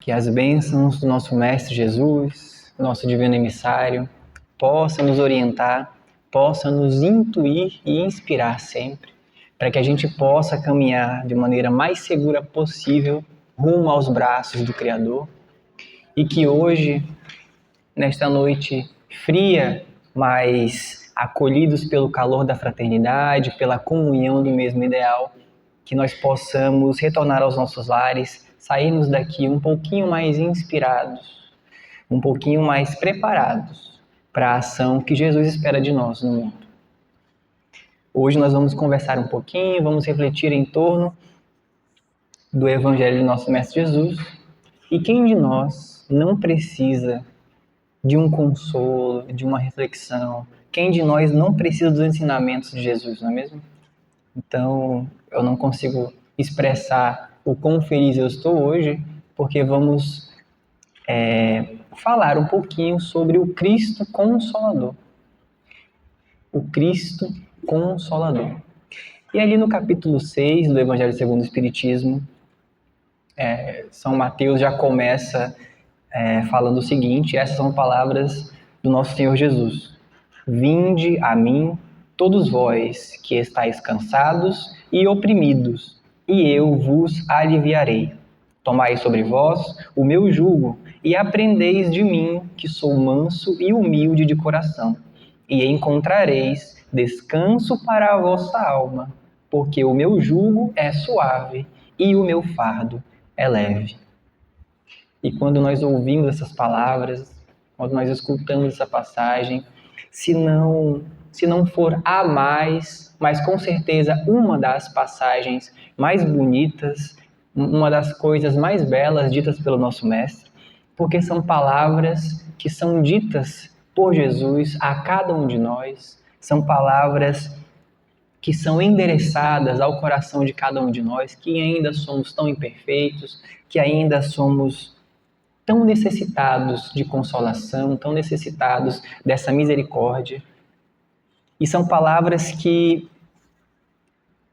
Que as bênçãos do nosso Mestre Jesus, nosso divino emissário, possam nos orientar, possam nos intuir e inspirar sempre, para que a gente possa caminhar de maneira mais segura possível rumo aos braços do Criador e que hoje, nesta noite fria, mas acolhidos pelo calor da fraternidade, pela comunhão do mesmo ideal, que nós possamos retornar aos nossos lares, sairmos daqui um pouquinho mais inspirados, um pouquinho mais preparados para a ação que Jesus espera de nós no mundo. Hoje nós vamos conversar um pouquinho, vamos refletir em torno do Evangelho de nosso Mestre Jesus. E quem de nós não precisa de um consolo, de uma reflexão? Quem de nós não precisa dos ensinamentos de Jesus, não é mesmo? Então, eu não consigo expressar o quão feliz eu estou hoje, porque vamos falar um pouquinho sobre o Cristo Consolador. O Cristo Consolador. E ali no capítulo 6 do Evangelho segundo o Espiritismo, São Mateus já começa falando o seguinte: essas são palavras do nosso Senhor Jesus. Vinde a mim, todos vós que estáis cansados e oprimidos, e eu vos aliviarei. Tomai sobre vós o meu jugo e aprendeis de mim, que sou manso e humilde de coração, e encontrareis descanso para a vossa alma, porque o meu jugo é suave e o meu fardo é leve. E quando nós ouvimos essas palavras, quando nós escutamos essa passagem, se não for a mais, mas com certeza uma das passagens mais bonitas, uma das coisas mais belas ditas pelo nosso Mestre, porque são palavras que são ditas por Jesus a cada um de nós, são palavras que são endereçadas ao coração de cada um de nós, que ainda somos tão imperfeitos, que ainda somos tão necessitados de consolação, tão necessitados dessa misericórdia. E são palavras que,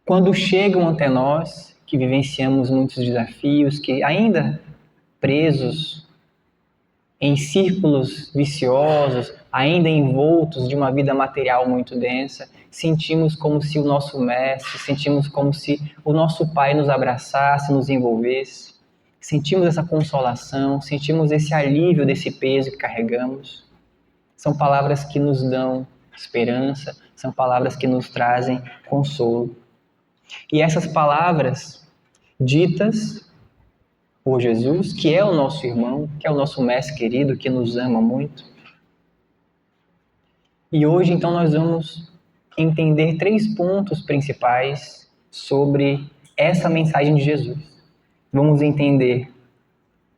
quando chegam até nós, que vivenciamos muitos desafios, que ainda presos em círculos viciosos, ainda envoltos de uma vida material muito densa, sentimos como se o nosso Mestre, sentimos como se o nosso Pai nos abraçasse, nos envolvesse. Sentimos essa consolação, sentimos esse alívio desse peso que carregamos. São palavras que nos dão esperança, são palavras que nos trazem consolo. E essas palavras ditas por Jesus, que é o nosso irmão, que é o nosso mestre querido, que nos ama muito. E hoje, então, nós vamos entender 3 pontos principais sobre essa mensagem de Jesus. Vamos entender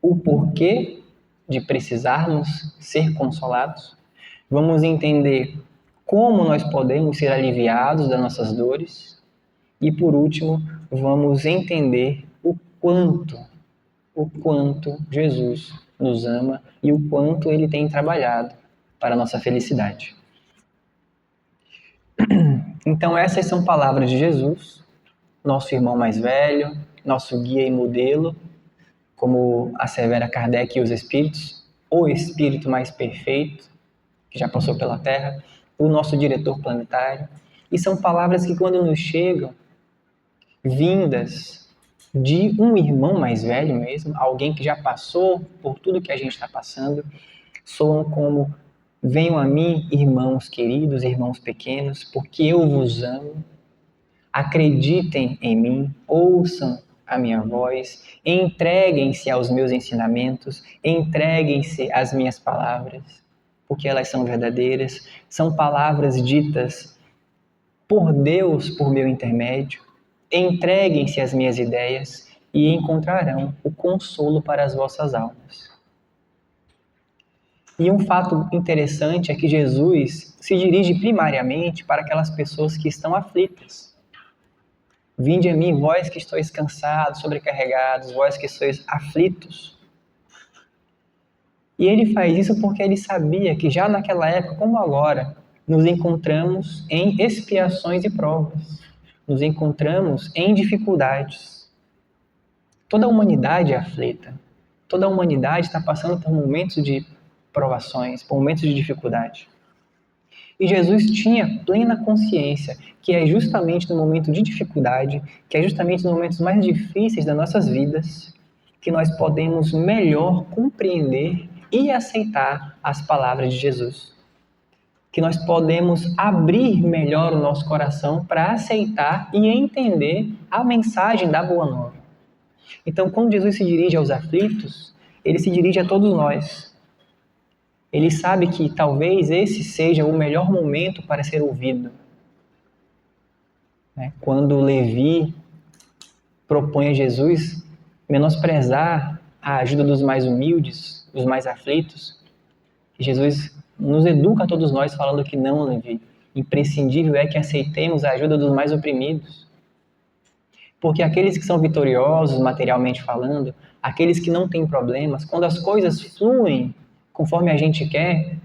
o porquê de precisarmos ser consolados. Vamos entender como nós podemos ser aliviados das nossas dores. E, por último, vamos entender o quanto Jesus nos ama e o quanto Ele tem trabalhado para a nossa felicidade. Então, essas são palavras de Jesus, nosso irmão mais velho, nosso guia e modelo, como assevera Kardec e os Espíritos, o Espírito mais perfeito que já passou pela Terra, o nosso diretor planetário. E são palavras que, quando nos chegam, vindas de um irmão mais velho mesmo, alguém que já passou por tudo que a gente está passando, soam como: venham a mim, irmãos queridos, irmãos pequenos, porque eu vos amo, acreditem em mim, ouçam a minha voz, entreguem-se aos meus ensinamentos, entreguem-se às minhas palavras, porque elas são verdadeiras, são palavras ditas por Deus por meu intermédio. Entreguem-se às minhas ideias e encontrarão o consolo para as vossas almas. E um fato interessante é que Jesus se dirige primariamente para aquelas pessoas que estão aflitas. Vinde a mim, vós que estáis cansados, sobrecarregados, vós que sois aflitos. E ele faz isso porque ele sabia que já naquela época, como agora, nos encontramos em expiações e provas. Nos encontramos em dificuldades. Toda a humanidade é aflita. Toda a humanidade está passando por momentos de provações, por momentos de dificuldade. E Jesus tinha plena consciência que é justamente no momento de dificuldade, que é justamente nos momentos mais difíceis das nossas vidas, que nós podemos melhor compreender e aceitar as palavras de Jesus. Que nós podemos abrir melhor o nosso coração para aceitar e entender a mensagem da Boa Nova. Então, quando Jesus se dirige aos aflitos, ele se dirige a todos nós. Ele sabe que talvez esse seja o melhor momento para ser ouvido. Quando Levi propõe a Jesus menosprezar a ajuda dos mais humildes, dos mais aflitos, Jesus nos educa a todos nós falando que não, Levi. Imprescindível é que aceitemos a ajuda dos mais oprimidos. Porque aqueles que são vitoriosos, materialmente falando, aqueles que não têm problemas, quando as coisas fluem conforme a gente quer,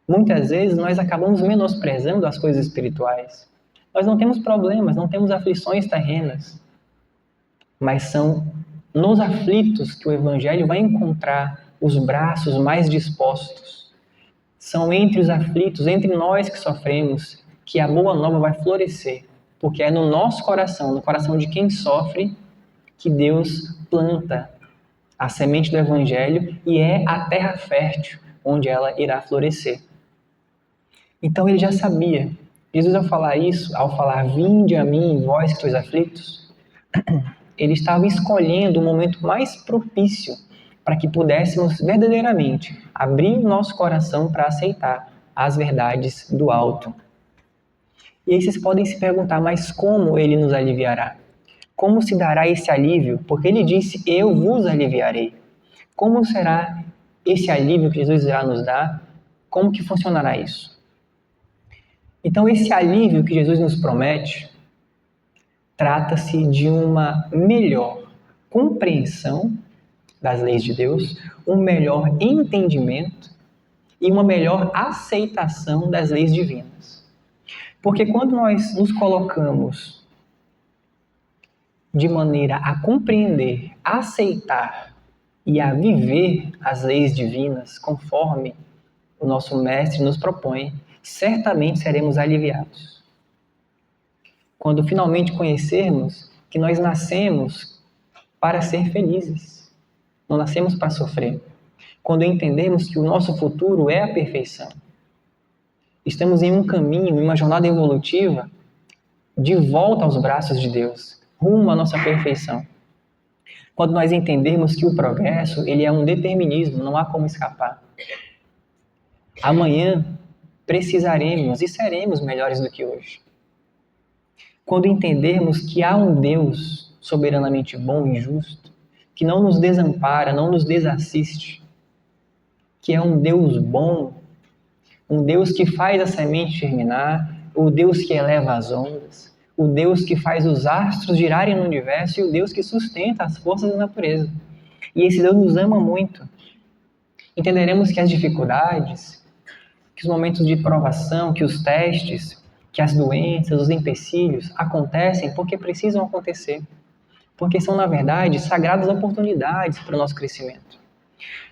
muitas vezes nós acabamos menosprezando as coisas espirituais. Nós não temos problemas, não temos aflições terrenas, mas são nos aflitos que o Evangelho vai encontrar os braços mais dispostos. São entre os aflitos, entre nós que sofremos, que a Boa Nova vai florescer, porque é no nosso coração, no coração de quem sofre, que Deus planta a semente do Evangelho e é a terra fértil onde ela irá florescer. Então ele já sabia. Jesus, ao falar isso, ao falar, vinde a mim, vós que sois aflitos, ele estava escolhendo o momento mais propício para que pudéssemos verdadeiramente abrir o nosso coração para aceitar as verdades do alto. E aí vocês podem se perguntar, mas como ele nos aliviará? Como se dará esse alívio? Porque ele disse, eu vos aliviarei. Como será esse alívio que Jesus irá nos dar? Como que funcionará isso? Então, esse alívio que Jesus nos promete, trata-se de uma melhor compreensão das leis de Deus, um melhor entendimento e uma melhor aceitação das leis divinas. Porque quando nós nos colocamos de maneira a compreender, a aceitar e a viver as leis divinas conforme o nosso Mestre nos propõe, certamente seremos aliviados. Quando finalmente conhecermos que nós nascemos para ser felizes, não nascemos para sofrer. Quando entendermos que o nosso futuro é a perfeição, estamos em um caminho, em uma jornada evolutiva de volta aos braços de Deus, rumo à nossa perfeição. Quando nós entendermos que o progresso, ele é um determinismo, não há como escapar. Amanhã precisaremos e seremos melhores do que hoje. Quando entendermos que há um Deus soberanamente bom e justo, que não nos desampara, não nos desassiste, que é um Deus bom, um Deus que faz a semente germinar, o Deus que eleva as ondas, o Deus que faz os astros girarem no universo e o Deus que sustenta as forças da natureza. E esse Deus nos ama muito. Entenderemos que as dificuldades, que os momentos de provação, que os testes, que as doenças, os empecilhos acontecem porque precisam acontecer. Porque são, na verdade, sagradas oportunidades para o nosso crescimento.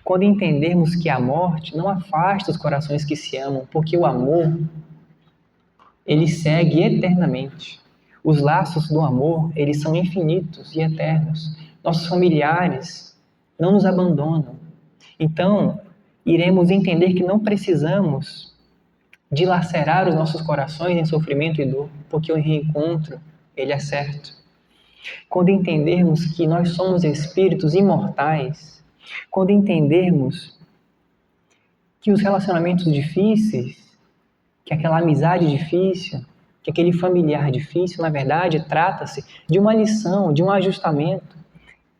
Quando entendermos que a morte não afasta os corações que se amam, porque o amor, ele segue eternamente. Os laços do amor, eles são infinitos e eternos. Nossos familiares não nos abandonam. Então, iremos entender que não precisamos dilacerar os nossos corações em sofrimento e dor, porque o reencontro, ele é certo. Quando entendermos que nós somos espíritos imortais, quando entendermos que os relacionamentos difíceis, que aquela amizade difícil, que aquele familiar difícil, na verdade, trata-se de uma lição, de um ajustamento,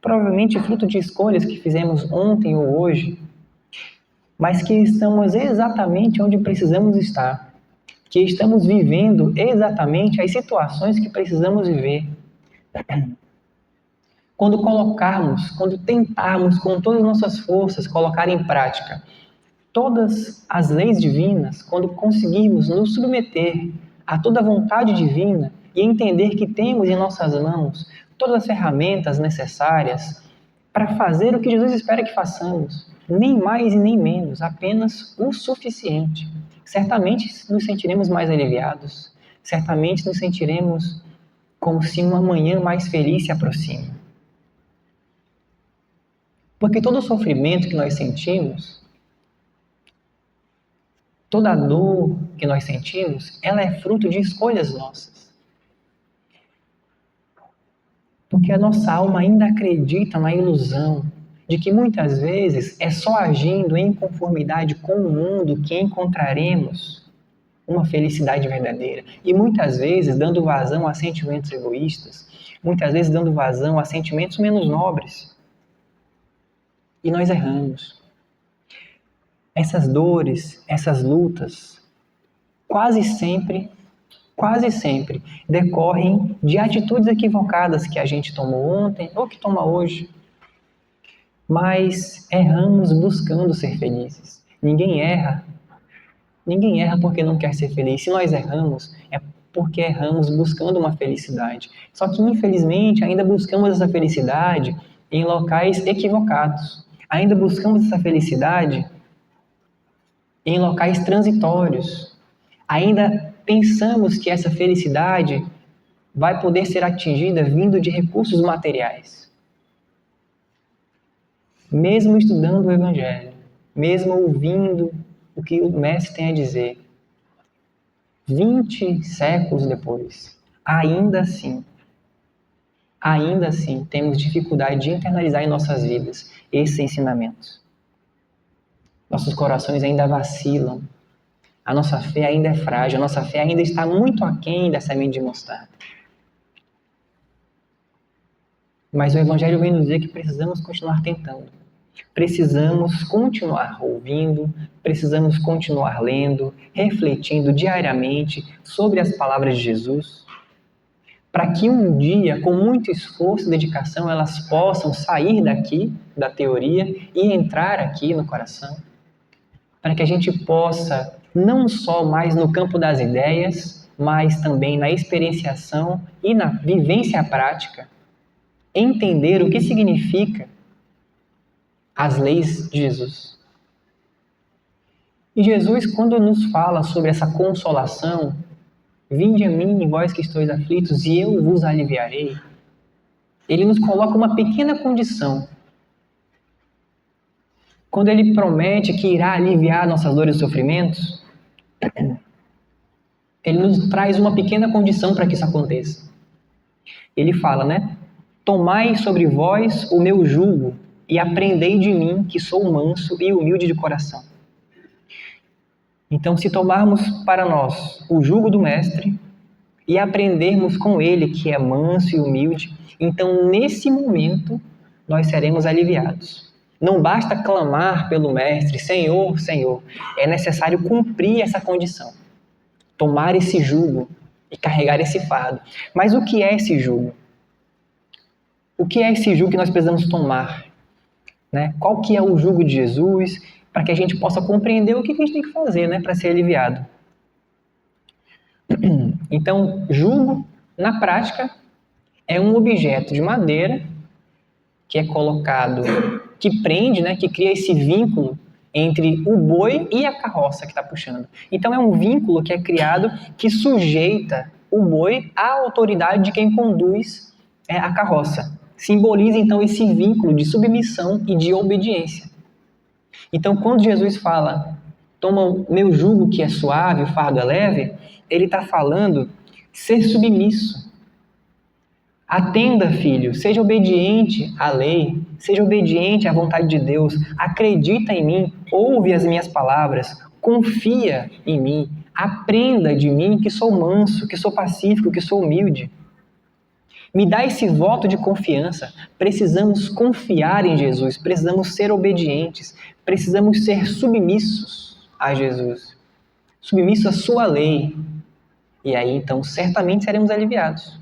provavelmente fruto de escolhas que fizemos ontem ou hoje, mas que estamos exatamente onde precisamos estar, que estamos vivendo exatamente as situações que precisamos viver. Quando tentarmos com todas as nossas forças colocar em prática todas as leis divinas, quando conseguirmos nos submeter a toda a vontade divina e entender que temos em nossas mãos todas as ferramentas necessárias para fazer o que Jesus espera que façamos, nem mais e nem menos, apenas o suficiente. Certamente nos sentiremos mais aliviados, certamente nos sentiremos como se uma manhã mais feliz se aproxima. Porque todo o sofrimento que nós sentimos, toda a dor que nós sentimos, ela é fruto de escolhas nossas. Porque a nossa alma ainda acredita na ilusão de que muitas vezes é só agindo em conformidade com o mundo que encontraremos uma felicidade verdadeira. E muitas vezes dando vazão a sentimentos egoístas, muitas vezes dando vazão a sentimentos menos nobres. E nós erramos. Essas dores, essas lutas, quase sempre decorrem de atitudes equivocadas que a gente tomou ontem ou que toma hoje. Mas erramos buscando ser felizes. Ninguém erra porque não quer ser feliz. Se nós erramos, é porque erramos buscando uma felicidade. Só que, infelizmente, ainda buscamos essa felicidade em locais equivocados. Ainda buscamos essa felicidade em locais transitórios. Ainda pensamos que essa felicidade vai poder ser atingida vindo de recursos materiais. Mesmo estudando o Evangelho, mesmo ouvindo o que o Mestre tem a dizer, 20 séculos depois, ainda assim, temos dificuldade de internalizar em nossas vidas esses ensinamentos. Nossos corações ainda vacilam, a nossa fé ainda é frágil, a nossa fé ainda está muito aquém da semente de mostarda. Mas o Evangelho vem nos dizer que precisamos continuar tentando. Precisamos continuar ouvindo, precisamos continuar lendo, refletindo diariamente sobre as palavras de Jesus, para que um dia, com muito esforço e dedicação, elas possam sair daqui, da teoria, e entrar aqui no coração, para que a gente possa, não só mais no campo das ideias, mas também na experienciação e na vivência prática, entender o que significa as leis de Jesus. E Jesus, quando nos fala sobre essa consolação, vinde a mim, vós que estáis aflitos, e eu vos aliviarei, ele nos coloca uma pequena condição. Quando ele promete que irá aliviar nossas dores e sofrimentos, ele nos traz uma pequena condição para que isso aconteça. Ele fala, né? Tomai sobre vós o meu jugo e aprendei de mim, que sou manso e humilde de coração. Então, se tomarmos para nós o jugo do Mestre e aprendermos com ele, que é manso e humilde, então, nesse momento, nós seremos aliviados. Não basta clamar pelo Mestre, Senhor, Senhor. É necessário cumprir essa condição. Tomar esse jugo e carregar esse fardo. Mas o que é esse jugo? O que é esse jugo que nós precisamos tomar? Né? Qual que é o jugo de Jesus? Para que a gente possa compreender o que a gente tem que fazer, né, para ser aliviado. Então, jugo, na prática, é um objeto de madeira que é colocado, que prende, né, que cria esse vínculo entre o boi e a carroça que está puxando. Então, é um vínculo que é criado que sujeita o boi à autoridade de quem conduz a carroça. Simboliza, então, esse vínculo de submissão e de obediência. Então, quando Jesus fala, toma o meu jugo que é suave, o fardo é leve, ele está falando ser submisso. Atenda, filho, seja obediente à lei, seja obediente à vontade de Deus, acredita em mim, ouve as minhas palavras, confia em mim, aprenda de mim que sou manso, que sou pacífico, que sou humilde. Me dá esse voto de confiança. Precisamos confiar em Jesus, precisamos ser obedientes, precisamos ser submissos a Jesus, submissos à sua lei. E aí, então, certamente seremos aliviados.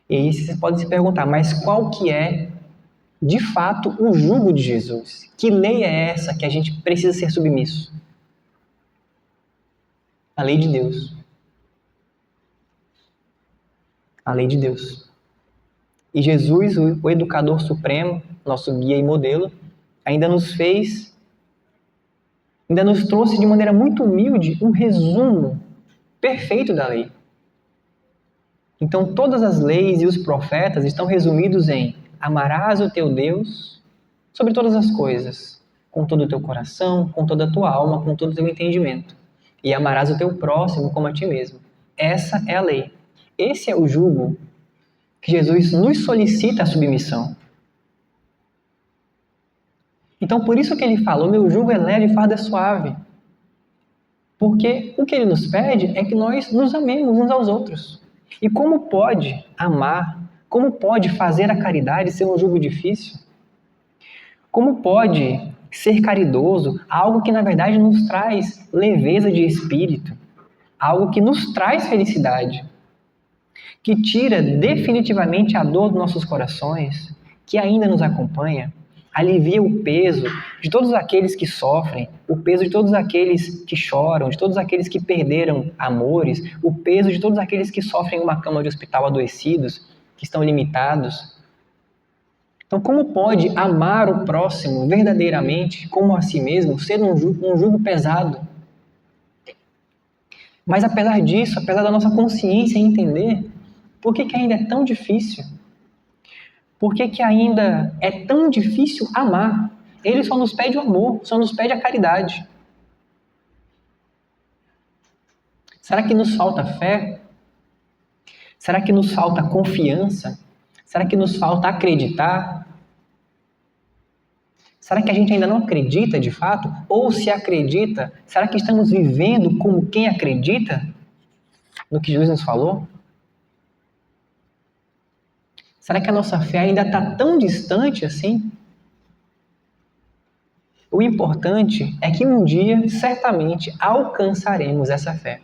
E aí você pode se perguntar, mas qual que é, de fato, o jugo de Jesus? Que lei é essa que a gente precisa ser submisso? A lei de Deus. A lei de Deus. E Jesus, o educador supremo, nosso guia e modelo, ainda nos trouxe de maneira muito humilde um resumo perfeito da lei. Então, todas as leis e os profetas estão resumidos em: amarás o teu Deus sobre todas as coisas, com todo o teu coração, com toda a tua alma, com todo o teu entendimento. E amarás o teu próximo como a ti mesmo. Essa é a lei. Esse é o jugo que Jesus nos solicita a submissão. Então, por isso que ele fala: o meu jugo é leve e o fardo é suave. Porque o que ele nos pede é que nós nos amemos uns aos outros. E como pode amar, como pode fazer a caridade ser um jugo difícil? Como pode ser caridoso algo que na verdade nos traz leveza de espírito, algo que nos traz felicidade, que tira definitivamente a dor dos nossos corações, que ainda nos acompanha, alivia o peso de todos aqueles que sofrem, o peso de todos aqueles que choram, de todos aqueles que perderam amores, o peso de todos aqueles que sofrem em uma cama de hospital adoecidos, que estão limitados. Então, como pode amar o próximo verdadeiramente, como a si mesmo, ser um jugo pesado? Mas apesar disso, apesar da nossa consciência entender, por que ainda é tão difícil? Por que ainda é tão difícil amar? Ele só nos pede o amor, só nos pede a caridade. Será que nos falta fé? Será que nos falta confiança? Será que nos falta acreditar? Será que a gente ainda não acredita de fato? Ou se acredita, será que estamos vivendo como quem acredita no que Jesus nos falou? Será que a nossa fé ainda está tão distante assim? O importante é que um dia, certamente, alcançaremos essa fé.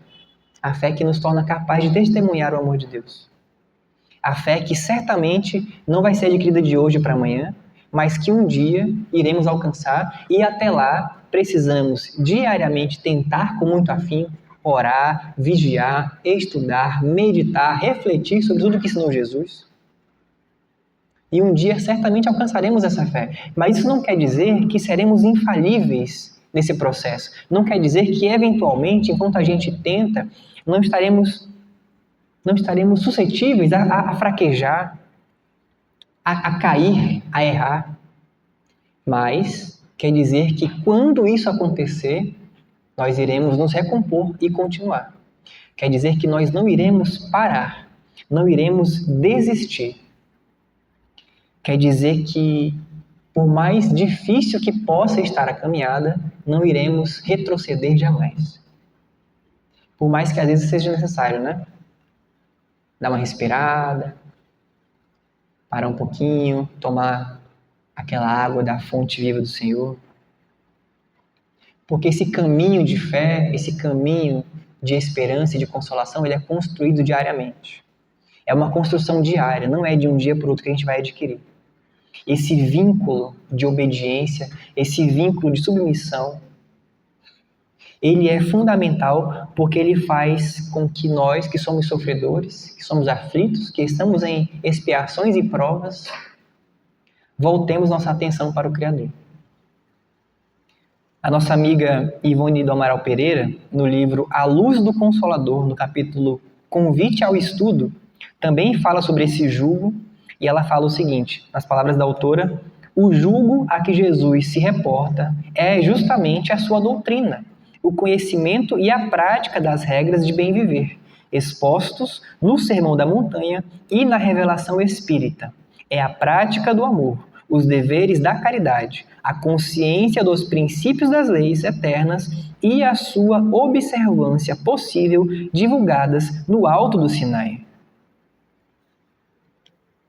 A fé que nos torna capaz de testemunhar o amor de Deus. A fé que certamente não vai ser adquirida de hoje para amanhã, mas que um dia iremos alcançar, e até lá precisamos diariamente tentar com muito afinco, orar, vigiar, estudar, meditar, refletir sobre tudo que ensinou Jesus. E um dia certamente alcançaremos essa fé. Mas isso não quer dizer que seremos infalíveis nesse processo. Não quer dizer que, eventualmente, enquanto a gente tenta, não estaremos suscetíveis a fraquejar, a cair, a errar. Mas quer dizer que, quando isso acontecer, nós iremos nos recompor e continuar. Quer dizer que nós não iremos parar, não iremos desistir. Quer dizer que, por mais difícil que possa estar a caminhada, não iremos retroceder jamais. Por mais que às vezes seja necessário, né? Dar uma respirada, parar um pouquinho, tomar aquela água da fonte viva do Senhor. Porque esse caminho de fé, esse caminho de esperança e de consolação, ele é construído diariamente. É uma construção diária, não é de um dia para o outro que a gente vai adquirir. Esse vínculo de obediência, esse vínculo de submissão, ele é fundamental porque ele faz com que nós, que somos sofredores, que somos aflitos, que estamos em expiações e provas, voltemos nossa atenção para o Criador. A nossa amiga Ivone do Amaral Pereira, no livro A Luz do Consolador, no capítulo Convite ao Estudo, também fala sobre esse jugo, e ela fala o seguinte, nas palavras da autora: o jugo a que Jesus se reporta é justamente a sua doutrina, o conhecimento e a prática das regras de bem viver, expostos no Sermão da Montanha e na revelação espírita. É a prática do amor, os deveres da caridade, a consciência dos princípios das leis eternas e a sua observância possível divulgadas no alto do Sinai.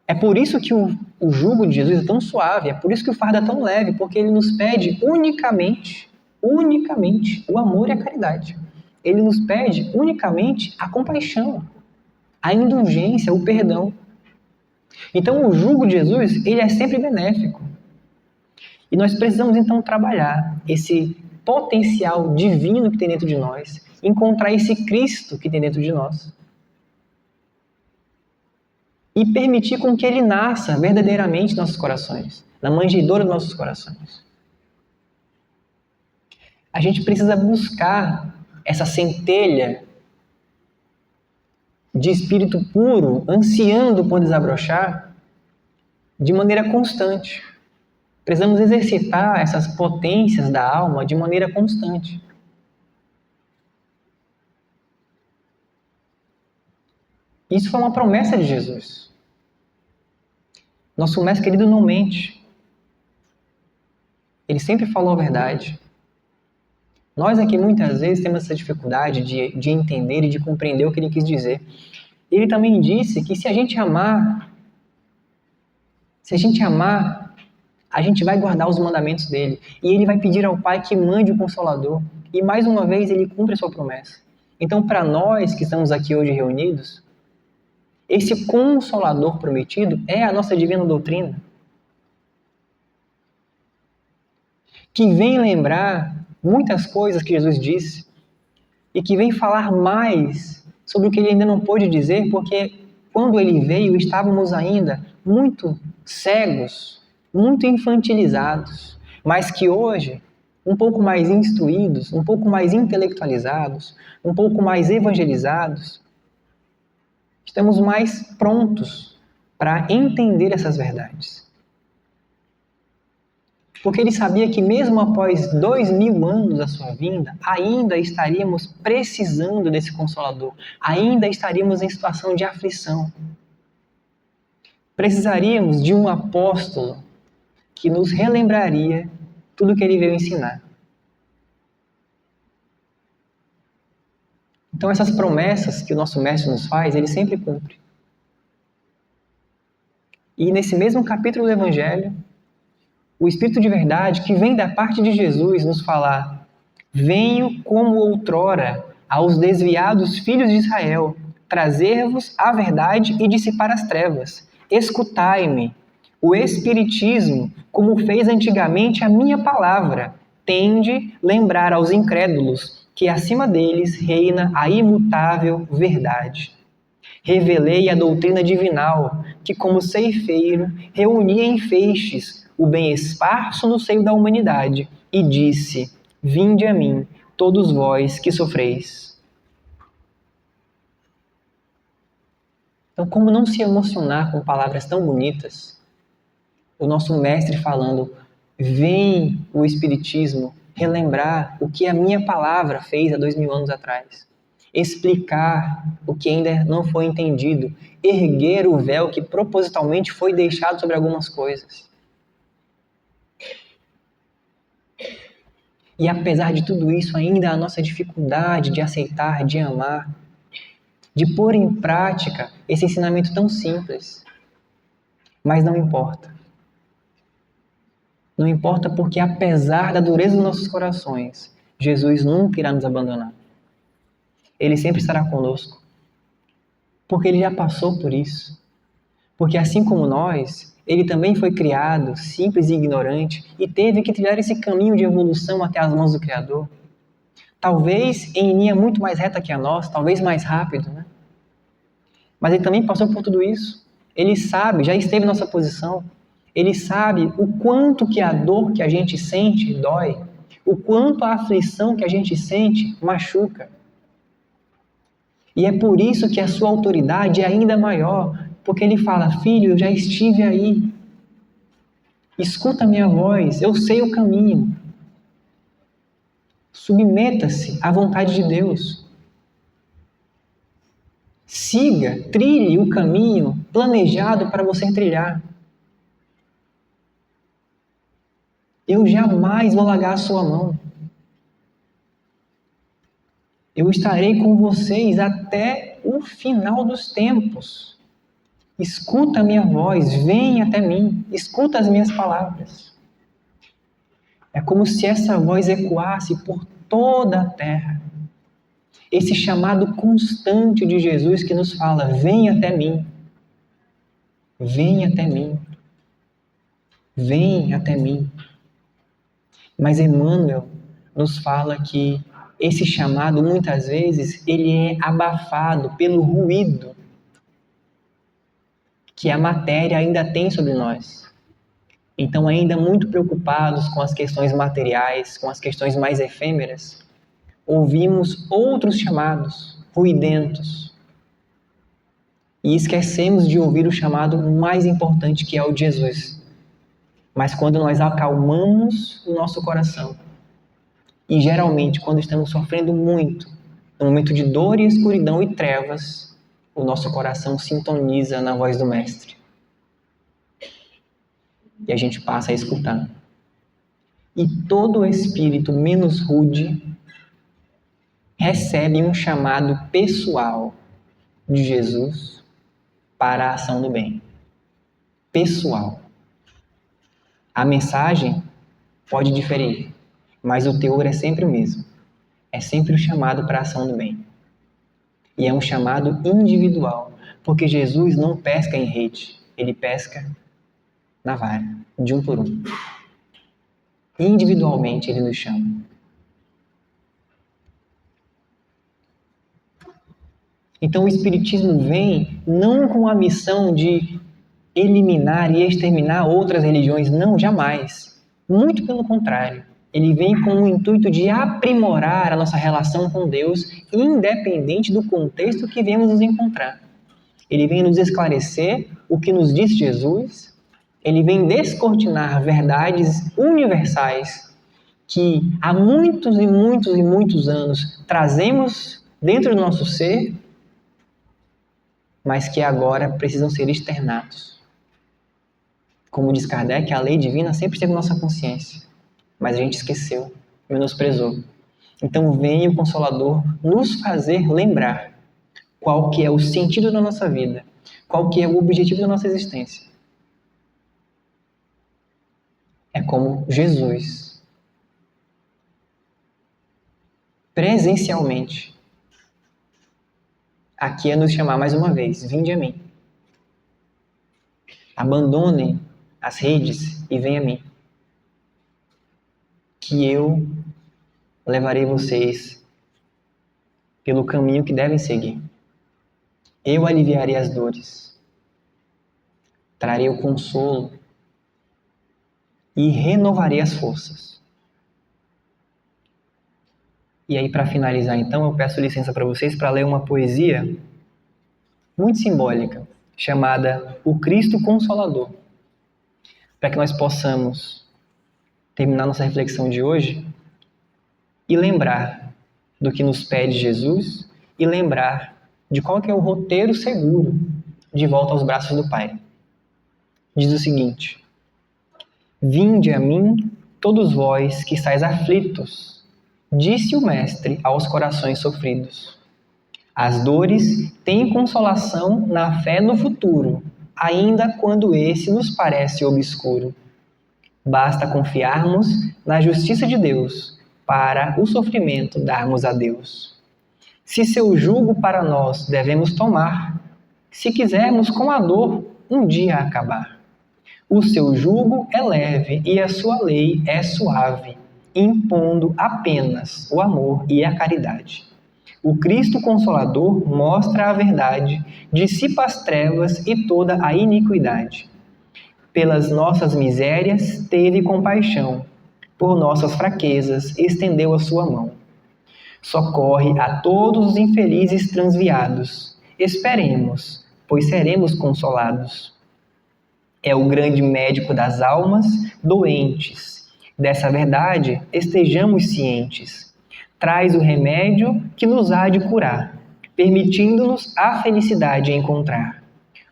É por isso que o jugo de Jesus é tão suave, é por isso que o fardo é tão leve, porque ele nos pede unicamente o amor e a caridade. Ele nos pede unicamente a compaixão, a indulgência, o perdão. Então o jugo de Jesus, ele é sempre benéfico. E nós precisamos então trabalhar esse potencial divino que tem dentro de nós, encontrar esse Cristo que tem dentro de nós. e permitir com que ele nasça verdadeiramente em nossos corações, na manjedoura dos nossos corações. A gente precisa buscar essa centelha de espírito puro, ansiando por desabrochar, de maneira constante. Precisamos exercitar essas potências da alma de maneira constante. Isso foi uma promessa de Jesus. Nosso mestre querido não mente. Ele sempre falou a verdade. Nós aqui muitas vezes temos essa dificuldade de entender e de compreender o que ele quis dizer. Ele também disse que se a gente amar, a gente vai guardar os mandamentos dele. E ele vai pedir ao Pai que mande o Consolador. E mais uma vez ele cumpre a sua promessa. Então, para nós que estamos aqui hoje reunidos, esse Consolador prometido é a nossa divina doutrina, que vem lembrar muitas coisas que Jesus disse e que vem falar mais sobre o que ele ainda não pôde dizer, porque quando ele veio estávamos ainda muito cegos, muito infantilizados, mas que hoje, um pouco mais instruídos, um pouco mais intelectualizados, um pouco mais evangelizados, estamos mais prontos para entender essas verdades. Porque ele sabia que mesmo após 2000 anos da sua vinda, ainda estaríamos precisando desse Consolador, ainda estaríamos em situação de aflição. Precisaríamos de um apóstolo que nos relembraria tudo o que ele veio ensinar. Então essas promessas que o nosso mestre nos faz, ele sempre cumpre. E nesse mesmo capítulo do Evangelho, o Espírito de verdade que vem da parte de Jesus nos falar: venho como outrora aos desviados filhos de Israel, trazer-vos a verdade e dissipar as trevas. Escutai-me. O Espiritismo, como fez antigamente a minha palavra, tende lembrar aos incrédulos que acima deles reina a imutável verdade. Revelei a doutrina divinal, que como ceifeiro reunia em feixes o bem esparso no seio da humanidade, e disse: vinde a mim, todos vós que sofreis. Então, como não se emocionar com palavras tão bonitas? O nosso mestre falando: vem o Espiritismo relembrar o que a minha palavra fez há 2000 anos atrás. Explicar o que ainda não foi entendido. Erguer o véu que propositalmente foi deixado sobre algumas coisas. E apesar de tudo isso, ainda a nossa dificuldade de aceitar, de amar, de pôr em prática esse ensinamento tão simples. Mas não importa. Não importa porque, apesar da dureza dos nossos corações, Jesus nunca irá nos abandonar. Ele sempre estará conosco. Porque ele já passou por isso. Porque assim como nós, ele também foi criado, simples e ignorante, e teve que trilhar esse caminho de evolução até as mãos do Criador. Talvez em linha muito mais reta que a nossa, talvez mais rápido, né? Mas ele também passou por tudo isso. Ele sabe, já esteve na nossa posição. Ele sabe o quanto que a dor que a gente sente dói, o quanto a aflição que a gente sente machuca. E é por isso que a sua autoridade é ainda maior, porque ele fala: filho, eu já estive aí. Escuta a minha voz, eu sei o caminho. Submeta-se à vontade de Deus. Siga, trilhe o caminho planejado para você trilhar. Eu jamais vou largar a sua mão. Eu estarei com vocês até o final dos tempos. Escuta a minha voz, vem até mim, escuta as minhas palavras. É como se essa voz ecoasse por toda a terra. Esse chamado constante de Jesus que nos fala: vem até mim, vem até mim, vem até mim. Mas Emmanuel nos fala que esse chamado, muitas vezes, ele é abafado pelo ruído que a matéria ainda tem sobre nós. Então, ainda muito preocupados com as questões materiais, com as questões mais efêmeras, ouvimos outros chamados ruidentos e esquecemos de ouvir o chamado mais importante, que é o de Jesus. Mas quando nós acalmamos o nosso coração, e geralmente quando estamos sofrendo muito, no momento de dor e escuridão e trevas, o nosso coração sintoniza na voz do Mestre. E a gente passa a escutar. E todo espírito menos rude recebe um chamado pessoal de Jesus para a ação do bem. Pessoal. A mensagem pode diferir, mas o teor é sempre o mesmo. É sempre o chamado para a ação do bem. E é um chamado individual, porque Jesus não pesca em rede, ele pesca na vara, de um por um. Individualmente ele nos chama. Então o Espiritismo vem não com a missão de eliminar e exterminar outras religiões, não, jamais. Muito pelo contrário. Ele vem com o intuito de aprimorar a nossa relação com Deus, independente do contexto que viemos nos encontrar. Ele vem nos esclarecer o que nos diz Jesus, ele vem descortinar verdades universais que há muitos e muitos e muitos anos trazemos dentro do nosso ser, mas que agora precisam ser externados. Como diz Kardec, a lei divina sempre esteve na nossa consciência, mas a gente esqueceu, menosprezou. Então vem o Consolador nos fazer lembrar qual que é o sentido da nossa vida, qual que é o objetivo da nossa existência. É como Jesus, presencialmente, aqui é nos chamar mais uma vez: vinde a mim. Abandonem as redes e venham a mim, que eu levarei vocês pelo caminho que devem seguir. Eu aliviarei as dores, trarei o consolo e renovarei as forças. E aí, para finalizar, então, eu peço licença para vocês para ler uma poesia muito simbólica, chamada O Cristo Consolador, para que nós possamos terminar nossa reflexão de hoje e lembrar do que nos pede Jesus e lembrar de qual que é o roteiro seguro de volta aos braços do Pai. Diz o seguinte: vinde a mim, todos vós que estáis aflitos, disse o Mestre aos corações sofridos. As dores têm consolação na fé no futuro, ainda quando esse nos parece obscuro. Basta confiarmos na justiça de Deus, para o sofrimento darmos a Deus. Se seu jugo para nós devemos tomar, se quisermos com a dor um dia acabar. O seu jugo é leve e a sua lei é suave, impondo apenas o amor e a caridade. O Cristo Consolador mostra a verdade, dissipa as trevas e toda a iniquidade. Pelas nossas misérias teve compaixão, por nossas fraquezas estendeu a sua mão. Socorre a todos os infelizes transviados. Esperemos, pois seremos consolados. É o grande médico das almas doentes. Dessa verdade estejamos cientes. Traz o remédio que nos há de curar, permitindo-nos a felicidade encontrar.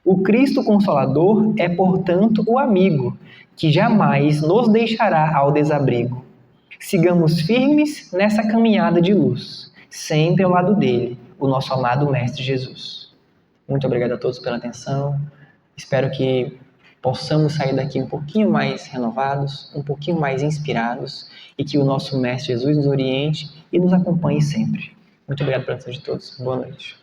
O Cristo Consolador é, portanto, o amigo, que jamais nos deixará ao desabrigo. Sigamos firmes nessa caminhada de luz, sempre ao lado dele, o nosso amado Mestre Jesus. Muito obrigado a todos pela atenção. Espero que possamos sair daqui um pouquinho mais renovados, um pouquinho mais inspirados, e que o nosso Mestre Jesus nos oriente e nos acompanhe sempre. Muito obrigado pela atenção de todos. Boa noite.